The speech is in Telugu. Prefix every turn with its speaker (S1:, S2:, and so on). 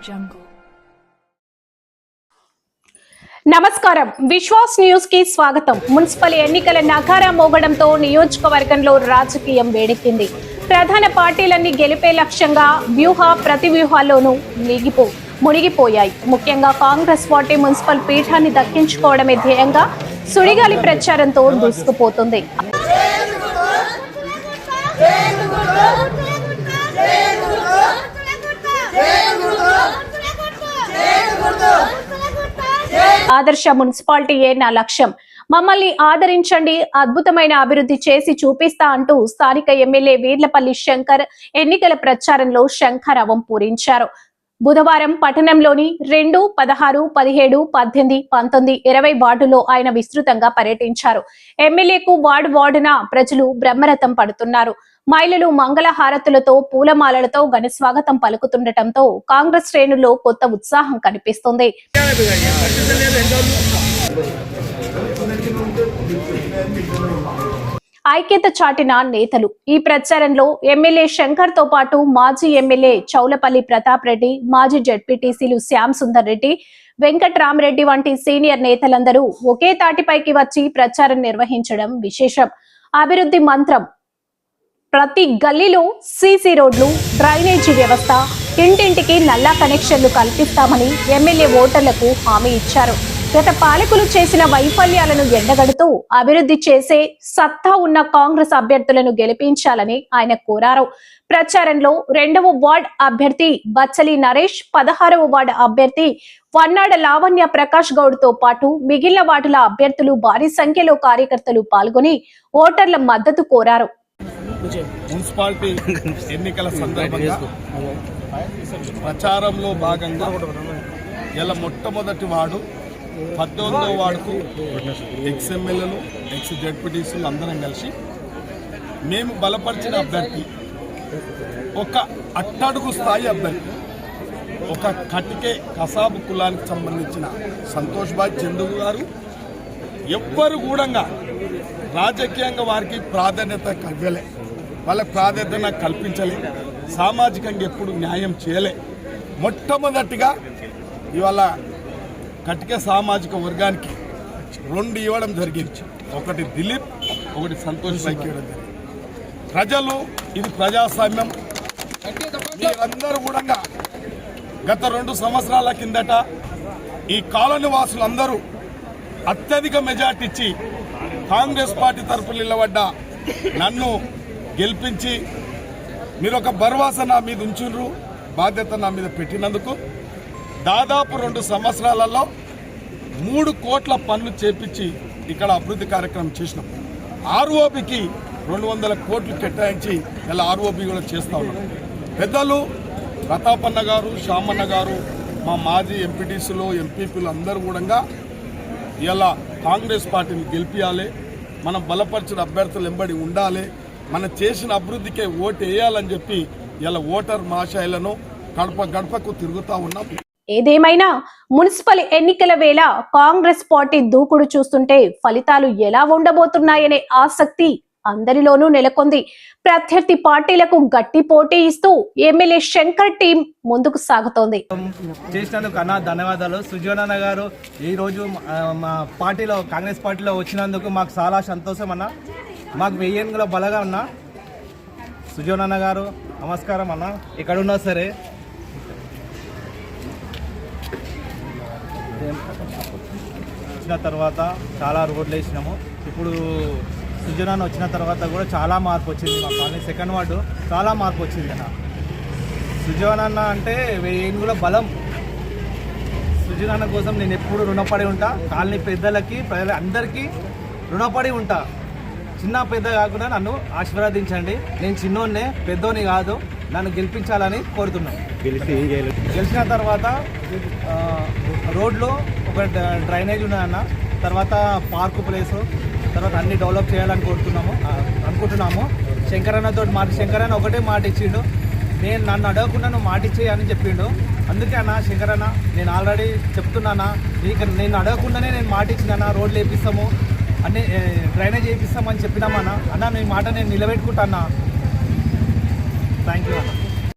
S1: jungle.
S2: నమస్కారం విశ్వాస్ న్యూస్ కి స్వాగతం. మున్సిపల్ ఎన్నికల నగారా మోగడంతో నియోజకవర్గంలో రాజకీయం వేడెక్కింది. ప్రధాన పార్టీలన్నీ గెలిపే లక్ష్యంగా ప్రతివ్యూహాల్లోనూ మునిగిపోయాయి. ముఖ్యంగా కాంగ్రెస్ పార్టీ మున్సిపల్ పీఠాన్ని దక్కించుకోవడమే ధ్యేయంగా సుడిగాలి ప్రచారంతో దూసుకుపోతుంది. ఆదర్శ మున్సిపాలిటీయే నా లక్ష్యం, మమ్మల్ని ఆదరించండి, అద్భుతమైన అభివృద్ధి చేసి చూపిస్తా అంటూ స్థానిక ఎమ్మెల్యే వీర్లపల్లి శంకర్ ఎన్నికల ప్రచారంలో శంఖారావం పూరించారు. బుధవారం పట్టణంలోని 2, 16, 17, 18, 19, 20 వార్డులో ఆయన విస్తృతంగా పర్యటించారు. ఎమ్మెల్యేకు వార్డున ప్రజలు బ్రహ్మరథం పడుతున్నారు. మహిళలు మంగళ హారతులతో పూలమాలలతో ఘన స్వాగతం పలుకుతుండటంతో కాంగ్రెస్ శ్రేణుల్లో కొత్త ఉత్సాహం కనిపిస్తుంది. ఐక్యత చాటిన నేతలు. ఈ ప్రచారంలో ఎమ్మెల్యే శంకర్ తో పాటు మాజీ ఎమ్మెల్యే చౌలపల్లి ప్రతాప్ రెడ్డి, మాజీ జెడ్పీటీసీలు శ్యామ్ సుందర్ రెడ్డి, వెంకట్రామరెడ్డి వంటి సీనియర్ నేతలందరూ ఒకే తాటిపైకి వచ్చి ప్రచారం నిర్వహించడం విశేషం. అభివృద్ధి మంత్రం, ప్రతి గల్లీలో సీసీ రోడ్లు, డ్రైనేజీ వ్యవస్థ, ఇంటింటికి నల్లా కనెక్షన్లు కల్పిస్తామని ఎమ్మెల్యే ఓటర్లకు హామీ ఇచ్చారు. గత పాలకులు చేసిన వైఫల్యాలను ఎండగడుతూ అభివృద్ధి చేసే సత్తా ఉన్న కాంగ్రెస్ అభ్యర్థులను గెలిపించాలని ఆయన కోరారు. ప్రచారంలో 2వ వార్డ్ అభ్యర్థి బచ్చలి నరేష్, 16వ వార్డు అభ్యర్థి వన్నాడ లావణ్య ప్రకాష్ గౌడ్ తో పాటు మిగిలిన వార్డుల అభ్యర్థులు భారీ సంఖ్యలో కార్యకర్తలు పాల్గొని ఓటర్ల మద్దతు కోరారు.
S3: మున్సిపాలిటీ ఎన్నికల సందర్భంగా ప్రచారంలో భాగంగా ఇలా మొట్టమొదటి వార్డు 18వ వార్డుకు ఎక్స్ ఎమ్మెల్యేలు, ఎక్స్ జెడ్పీటీసీలు అందరం కలిసి మేము బలపరిచిన అభ్యర్థి, ఒక అట్టడుగు స్థాయి అభ్యర్థి, ఒక కటికే కసాబు కులానికి సంబంధించిన సంతోష్ భాయ్ చందు గారు ఎవ్వరు కూడా రాజకీయంగా వారికి ప్రాధాన్యత ఇవ్వలే, వాళ్ళకి ప్రాధాన్యత కల్పించలే, సామాజికంగా ఎప్పుడు న్యాయం చేయలే. మొట్టమొదటిగా ఇవాళ కటిక సామాజిక వర్గానికి 2 ఇవ్వడం జరిగింది. ఒకటి దిలీప్, ఒకటి సంతోష్ భాయ్కి ఇవ్వడం జరిగింది. ప్రజలు, ఇది ప్రజాస్వామ్యం. మీరందరూ కూడా గత 2 సంవత్సరాల కిందట ఈ కాలనీ వాసులందరూ అత్యధిక మెజార్టీ ఇచ్చి కాంగ్రెస్ పార్టీ తరఫున నిలబడ్డ నన్ను గెలిపించి మీరు ఒక భరోసా నా మీద ఉంచుండ్రు, బాధ్యత నా మీద పెట్టినందుకు దాదాపు 2 సంవత్సరాలలో 3 కోట్ల పనులు చేపించి ఇక్కడ అభివృద్ధి కార్యక్రమం చేసినాం. ఆర్ఓబికి 200 కోట్లు కేటాయించి ఇలా ఆర్ఓబి కూడా చేస్తూ ఉన్నాం. పెద్దలు ప్రతాపన్న గారు, శ్యామన్న గారు, మా మాజీ ఎంపీటీసీలు, ఎంపీపీలు అందరూ కూడా ఇలా కాంగ్రెస్ పార్టీని గెలిపించాలి, మనం బలపరిచిన అభ్యర్థులు వెంబడి ఉండాలి, మనం చేసిన అభివృద్ధికే ఓటు వేయాలని చెప్పి ఇలా ఓటర్ మహాశైలను గడపకు తిరుగుతూ ఉన్నాం.
S2: ఏదేమైనా మున్సిపల్ ఎన్నికల వేళ కాంగ్రెస్ పార్టీ దూకుడు చూస్తుంటే ఫలితాలు ఎలా ఉండబోతున్నాయనే ఆసక్తి అందరిలోనూ నెలకొంది. ప్రత్యర్థి పార్టీలకు గట్టి పోటీ ఇస్తూ ఎమ్మెల్యే శంకర్ టీం ముందుకు సాగుతోంది.
S4: చేసినందుకు అన్న ధన్యవాదాలు. సుజోనన్న గారు ఈ రోజు మా పార్టీలో, కాంగ్రెస్ పార్టీలో వచ్చినందుకు మాకు చాలా సంతోషం అన్న. మాకు 1000 ఏళ్ళ బలగా ఉన్న సుజోనన్న గారు నమస్కారం అన్న. ఎక్కడున్నా సరే వచ్చిన తర్వాత చాలా రోడ్లు వేసినాము. ఇప్పుడు సుజనాన్న వచ్చిన తర్వాత కూడా చాలా మార్పు వచ్చింది. మా కాలనీ 2nd వార్డు చాలా మార్పు వచ్చింది అన్న. సుజనాన్న అంటే 1000 ఏళ్ళ బలం. సుజనాన్న కోసం నేను ఎప్పుడు రుణపడి ఉంటా. కాలనీ పెద్దలకి, ప్రజల అందరికీ రుణపడి ఉంటా. చిన్న పెద్ద కాకుండా నన్ను ఆశీర్వదించండి. నేను చిన్నోన్నే, పెద్దోని కాదు. నన్ను గెలిపించాలని కోరుతున్నాను. గెలిచిన తర్వాత రోడ్లో ఒక డ్రైనేజ్ ఉన్నదన్న, తర్వాత పార్కు ప్లేసు, తర్వాత అన్ని డెవలప్ చేయాలని అనుకుంటున్నాము. శంకరన్న ఒకటే మాట ఇచ్చిండు, నన్ను అడగకుండా నువ్వు మాట ఇచ్చేయి అని చెప్పిండు. అందుకే అన్న శంకరన్న, నేను ఆల్రెడీ చెప్తున్నానా, నేను అడగకుండానే నేను మాట ఇచ్చినా, రోడ్లు వేపిస్తాము, అన్ని డ్రైనేజ్ వేపిస్తామని చెప్పినామన్నా. అన్న నీ మాట నేను నిలబెట్టుకుంటా అన్న. థ్యాంక్ యూ అన్న.